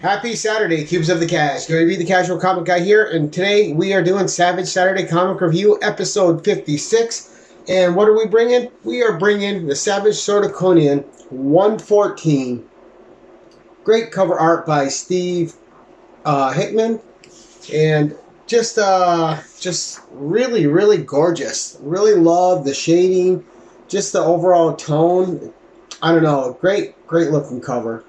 Happy Saturday, Cubes of the Cash. Gary B, the Casual Comic Guy here, and today we are doing Savage Saturday Comic Review, episode 56. And what are we bringing? We are bringing the Savage Sword of Conan 114. Great cover art by Steve Hickman, and just really, really gorgeous. Really love the shading, just the overall tone. I don't know, great looking cover.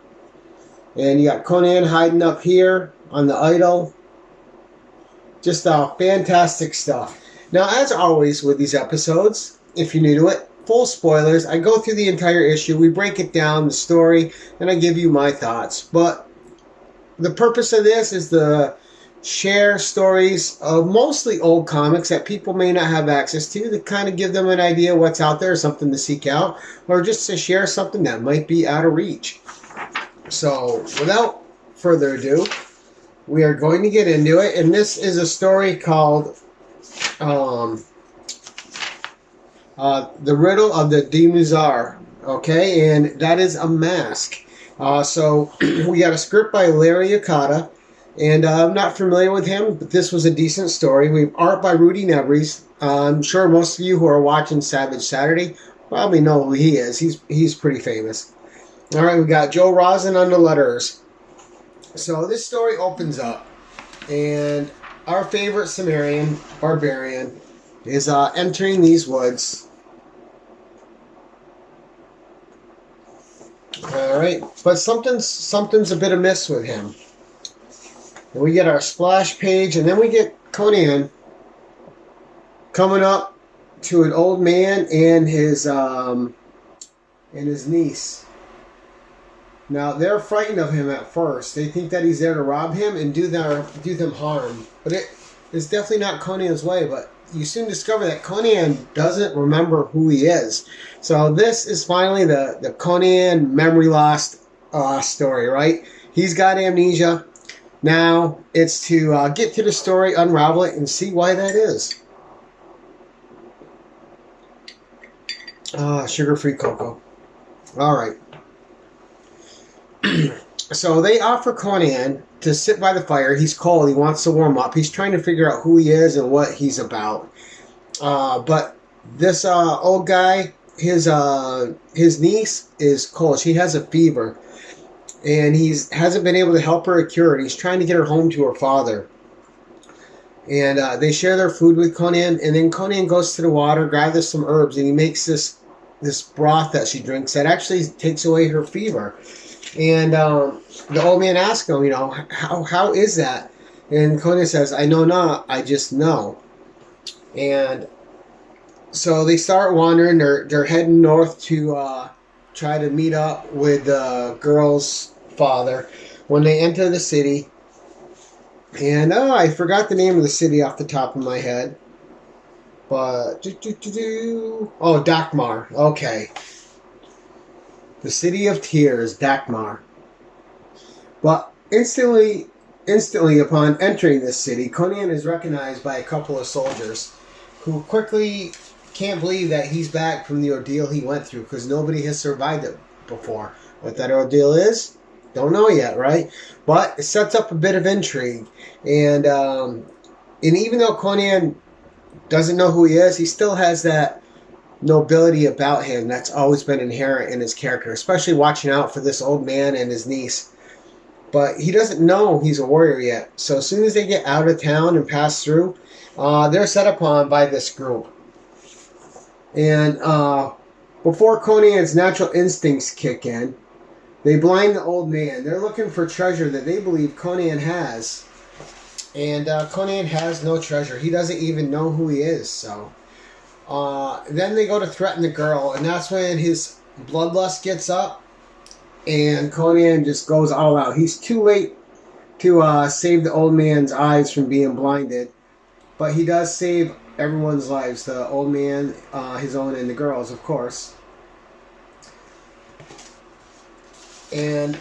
And you got Conan hiding up here on the idol. Just fantastic stuff. Now, as always with these episodes, if you're new to it, full spoilers. I go through the entire issue. We break it down, the story, and I give you my thoughts. But the purpose of this is to share stories of mostly old comics that people may not have access to kind of give them an idea what's out there, something to seek out, or just to share something that might be out of reach. So, without further ado, we are going to get into it. And this is a story called The Riddle of the Demuzar. Okay, and that is a mask. So, we got a script by Larry Yakata. And I'm not familiar with him, but this was a decent story. We have art by Rudy Nebres. I'm sure most of you who are watching Savage Saturday probably know who he is. He's pretty famous. All right, we got Joe Rosen on the letters. So this story opens up, and our favorite Sumerian barbarian is entering these woods. All right, but something's a bit amiss with him. And we get our splash page, and then we get Conan coming up to an old man and his niece. Now, they're frightened of him at first. They think that he's there to rob him and do them harm. But it is definitely not Conan's way. But you soon discover that Conan doesn't remember who he is. So this is finally the Conan memory lost story, right? He's got amnesia. Now, it's to get to the story, unravel it, and see why that is. Sugar-free cocoa. All right. So they offer Conan to sit by the fire. He's cold. He wants to warm up. He's trying to figure out who he is and what he's about. But this old guy, his niece is cold. She has a fever, and he hasn't been able to help her cure it. He's trying to get her home to her father. And they share their food with Conan, and then Conan goes to the water, gathers some herbs, and he makes this broth that she drinks that actually takes away her fever. And the old man asks him, how is that? And Conan says, I know not, I just know. And so they start wandering. They're heading north to try to meet up with the girl's father when they enter the city. And I forgot the name of the city off the top of my head. But, Dakmar. Okay. The City of Tears, Dakmar. But instantly upon entering this city, Conan is recognized by a couple of soldiers who quickly can't believe that he's back from the ordeal he went through because nobody has survived it before. What that ordeal is, don't know yet, right? But it sets up a bit of intrigue. And even though Conan doesn't know who he is, he still has that nobility about him that's always been inherent in his character, especially watching out for this old man and his niece. But he doesn't know he's a warrior yet. So as soon as they get out of town and pass through, they're set upon by this group. And before Conan's natural instincts kick in, they blind the old man. They're looking for treasure that they believe Conan has. And Conan has no treasure. He doesn't even know who he is, so... then they go to threaten the girl, and that's when his bloodlust gets up, and Conan just goes all out. He's too late to save the old man's eyes from being blinded, but he does save everyone's lives. The old man, his own, and the girls, of course. And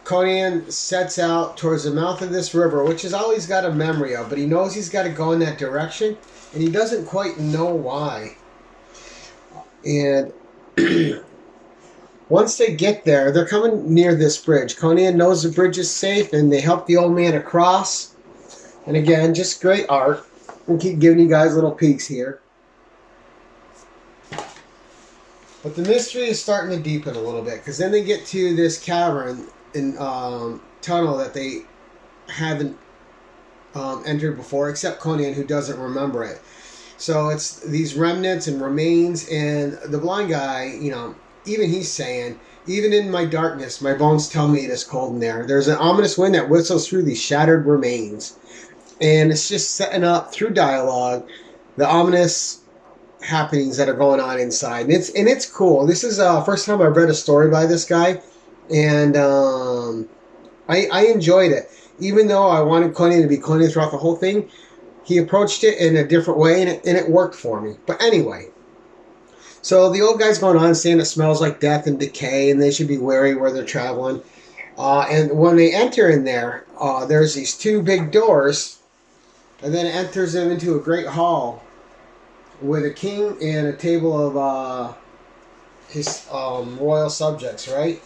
Conan sets out towards the mouth of this river, which he's always got a memory of, but he knows he's got to go in that direction, and he doesn't quite know why. And once they get there, they're coming near this bridge. Conan knows the bridge is safe, and they help the old man across. And again, just great art. We'll keep giving you guys little peeks here. But the mystery is starting to deepen a little bit, because then they get to this cavern and tunnel that they haven't entered before, except Conan, who doesn't remember it. So it's these remnants and remains, and the blind guy, you know, even he's saying, even in my darkness, my bones tell me it is cold in there. There's an ominous wind that whistles through these shattered remains. And it's just setting up, through dialogue, the ominous happenings that are going on inside. And it's cool. This is the first time I've read a story by this guy. And I enjoyed it. Even though I wanted Conan to be Conan throughout the whole thing, he approached it in a different way, and it worked for me. But anyway, so the old guy's going on saying it smells like death and decay, and they should be wary where they're traveling. And when they enter in there, there's these two big doors, and then it enters them into a great hall with a king and a table of his royal subjects, right?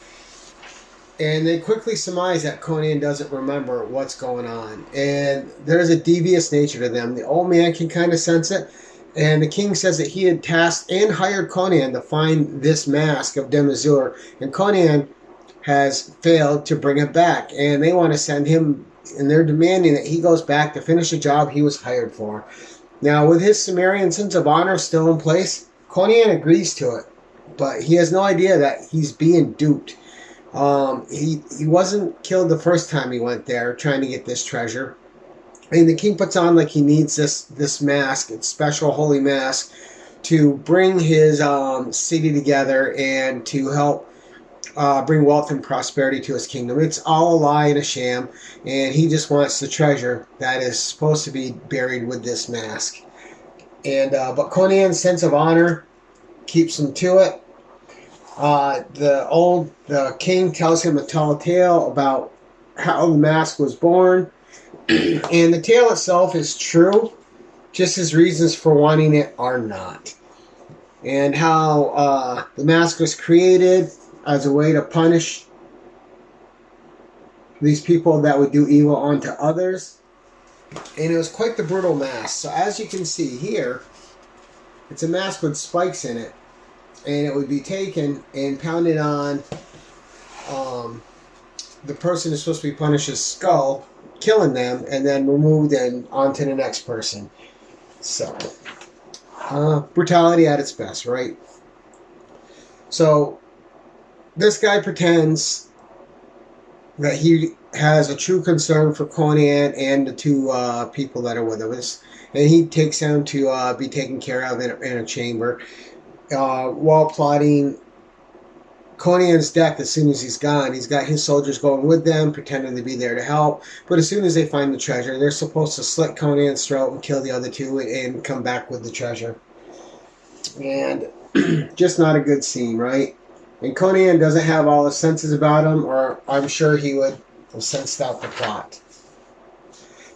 And they quickly surmise that Conan doesn't remember what's going on. And there's a devious nature to them. The old man can kind of sense it. And the king says that he had tasked and hired Conan to find this mask of Demazur. And Conan has failed to bring it back. And they want to send him, and they're demanding that he goes back to finish the job he was hired for. Now, with his Sumerian sense of honor still in place, Conan agrees to it. But he has no idea that he's being duped. He wasn't killed the first time he went there trying to get this treasure. And the king puts on like he needs this mask, it's special holy mask, to bring his city together and to help bring wealth and prosperity to his kingdom. It's all a lie and a sham, and he just wants the treasure that is supposed to be buried with this mask. And but Conan's sense of honor keeps him to it. The king tells him to tell a tale about how the mask was born. And the tale itself is true, just his reasons for wanting it are not. And how the mask was created as a way to punish these people that would do evil onto others. And it was quite the brutal mask. So as you can see here, it's a mask with spikes in it. And it would be taken and pounded on the person who's supposed to be punished's skull, killing them, and then removed and onto the next person. So, brutality at its best, right? So, this guy pretends that he has a true concern for Conan and the two people that are with him. And he takes them to be taken care of in a chamber. While plotting Conan's death as soon as he's gone. He's got his soldiers going with them, pretending to be there to help. But as soon as they find the treasure, they're supposed to slit Conan's throat and kill the other two and come back with the treasure. And just not a good scene, right? And Conan doesn't have all his senses about him, or I'm sure he would have sensed out the plot.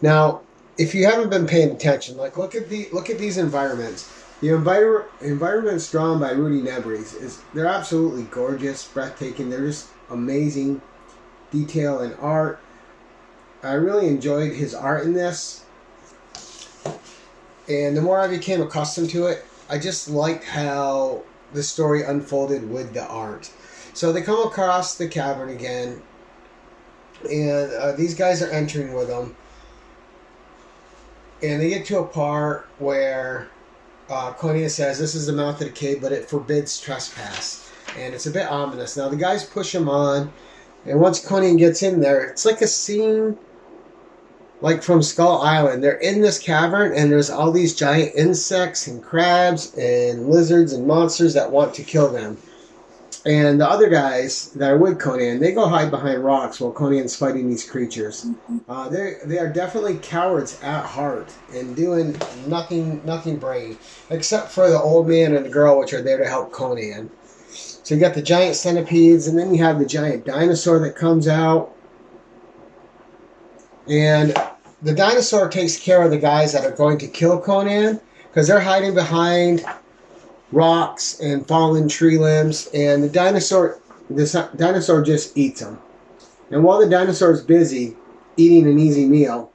Now, if you haven't been paying attention, like look at these environments. The environments drawn by Rudy Nebres they're absolutely gorgeous, breathtaking. They're just amazing detail and art. I really enjoyed his art in this. And the more I became accustomed to it, I just liked how the story unfolded with the art. So they come across the cavern again, and these guys are entering with them. And they get to a part where Conan says, this is the mouth of the cave, but it forbids trespass. And it's a bit ominous. Now the guys push him on, and once Conan gets in there, it's like a scene like from Skull Island. They're in this cavern, and there's all these giant insects and crabs and lizards and monsters that want to kill them. And the other guys that are with Conan, they go hide behind rocks while Conan's fighting these creatures. They are definitely cowards at heart and doing nothing brave, except for the old man and the girl, which are there to help Conan. So you got the giant centipedes, and then you have the giant dinosaur that comes out. And the dinosaur takes care of the guys that are going to kill Conan because they're hiding behind rocks and fallen tree limbs, and this dinosaur just eats them. And while the dinosaur is busy eating an easy meal,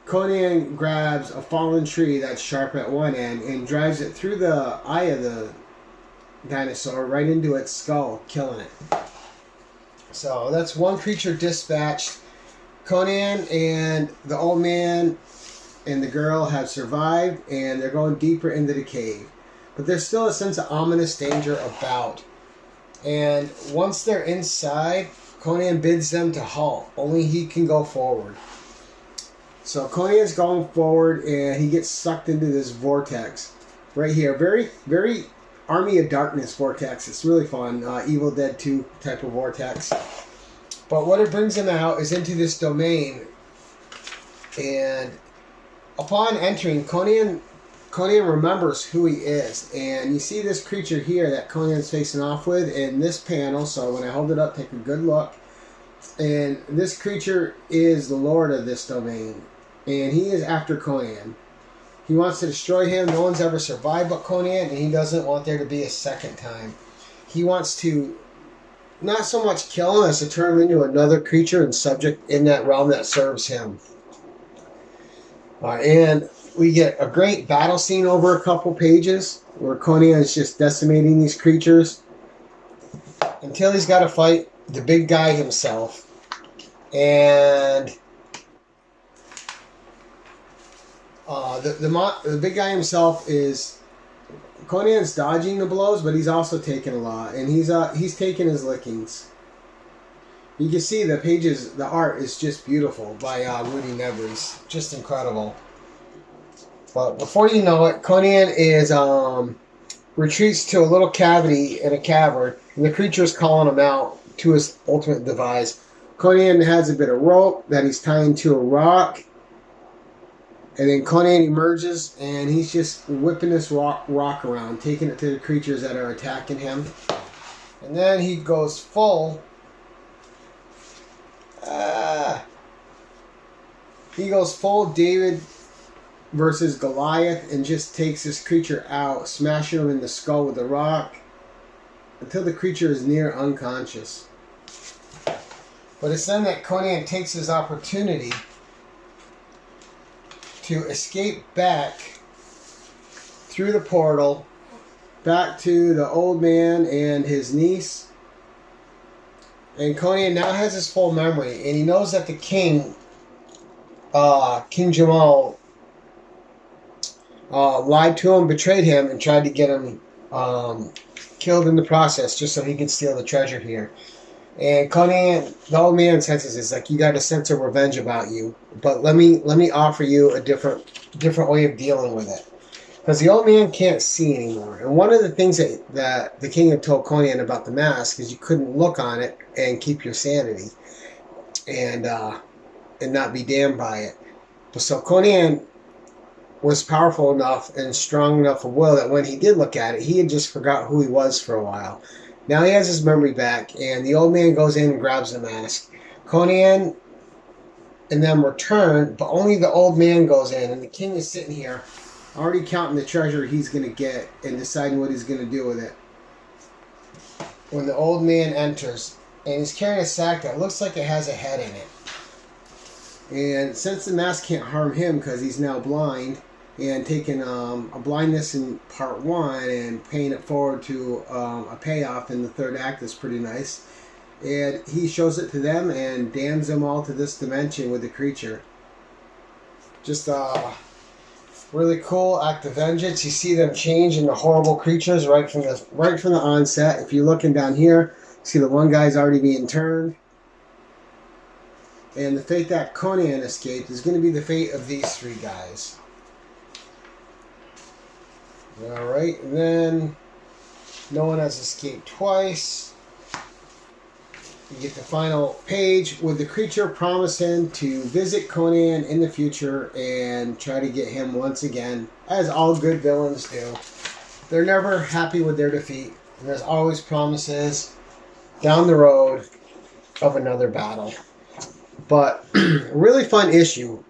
Conan grabs a fallen tree that's sharp at one end and drives it through the eye of the dinosaur right into its skull, killing it. So that's one creature dispatched. Conan and the old man and the girl have survived, and they're going deeper into the cave. But there's still a sense of ominous danger about. And once they're inside, Conan bids them to halt. Only he can go forward. So Conan's going forward, and he gets sucked into this vortex right here. Very, very Army of Darkness vortex. It's really fun. Evil Dead 2 type of vortex. But what it brings him out is into this domain. And upon entering, Conan remembers who he is. And you see this creature here that Conan's facing off with in this panel. So when I hold it up, take a good look. And this creature is the lord of this domain. And he is after Conan. He wants to destroy him. No one's ever survived but Conan, and he doesn't want there to be a second time. He wants to not so much kill him as to turn him into another creature and subject in that realm that serves him. And we get a great battle scene over a couple pages where Conan is just decimating these creatures until he's got to fight the big guy himself. And the big guy himself is Conan's dodging the blows, but he's also taking a lot, and he's taking his lickings. You can see the pages, the art is just beautiful by Rudy Nebres, just incredible. But before you know it, Conan is retreats to a little cavity in a cavern, and the creature is calling him out to his ultimate demise. Conan has a bit of rope that he's tying to a rock. And then Conan emerges, and he's just whipping this rock around, taking it to the creatures that are attacking him. And then he goes full. He goes full David versus Goliath and just takes this creature out, smashing him in the skull with a rock until the creature is near unconscious. But it's then that Conan takes his opportunity to escape back through the portal back to the old man and his niece. And Conan now has his full memory, and he knows that the king, King Jamal, lied to him, betrayed him, and tried to get him killed in the process just so he could steal the treasure here. And Conan, the old man, senses it's like, you got a sense of revenge about you, but let me offer you a different way of dealing with it, because the old man can't see anymore. And one of the things that the king had told Conan about the mask is you couldn't look on it and keep your sanity, and not be damned by it. But so Conan was powerful enough and strong enough of will that when he did look at it, he had just forgot who he was for a while. Now he has his memory back, and the old man goes in and grabs the mask. Conan and them return, but only the old man goes in, and the king is sitting here already counting the treasure he's going to get and deciding what he's going to do with it. When the old man enters, and he's carrying a sack that looks like it has a head in it. And since the mask can't harm him because he's now blind, and taking a blindness in part 1 and paying it forward to a payoff in the third act is pretty nice. And he shows it to them and damns them all to this dimension with the creature. Just a really cool act of vengeance. You see them change into horrible creatures right from the onset. If you're looking down here, see the one guy's already being turned. And the fate that Conan escaped is going to be the fate of these 3 guys. Alright, then no one has escaped twice. You get the final page with the creature promising to visit Conan in the future and try to get him once again, as all good villains do. They're never happy with their defeat, and there's always promises down the road of another battle. But really fun issue.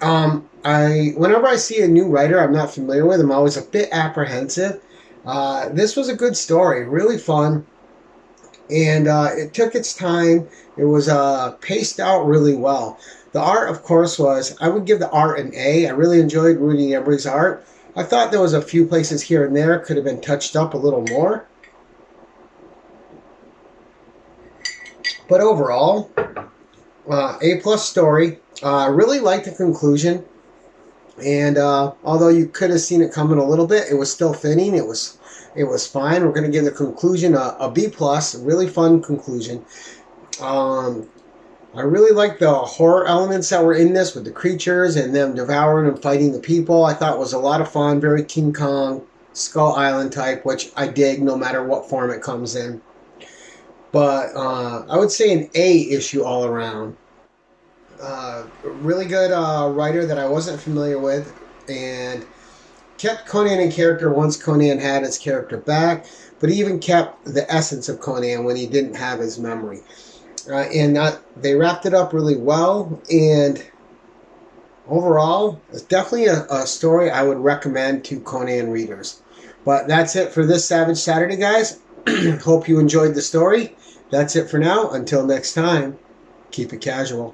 Whenever I see a new writer I'm not familiar with, I'm always a bit apprehensive. This was a good story, really fun, and it took its time. It was paced out really well. The art, of course, I would give the art an A. I really enjoyed Rudy Embry's art. I thought there was a few places here and there could have been touched up a little more. But overall, A+ story. I really liked the conclusion. And although you could have seen it coming a little bit, it was still fitting. It was fine. We're going to give the conclusion a B+. A really fun conclusion. I really liked the horror elements that were in this with the creatures and them devouring and fighting the people. I thought it was a lot of fun. Very King Kong, Skull Island type, which I dig no matter what form it comes in. But I would say an A issue all around. Really good writer that I wasn't familiar with, and kept Conan in character once Conan had his character back, but he even kept the essence of Conan when he didn't have his memory. And they wrapped it up really well, and overall, it's definitely a story I would recommend to Conan readers. But that's it for this Savage Saturday, guys. Hope you enjoyed the story. That's it for now. Until next time, keep it casual.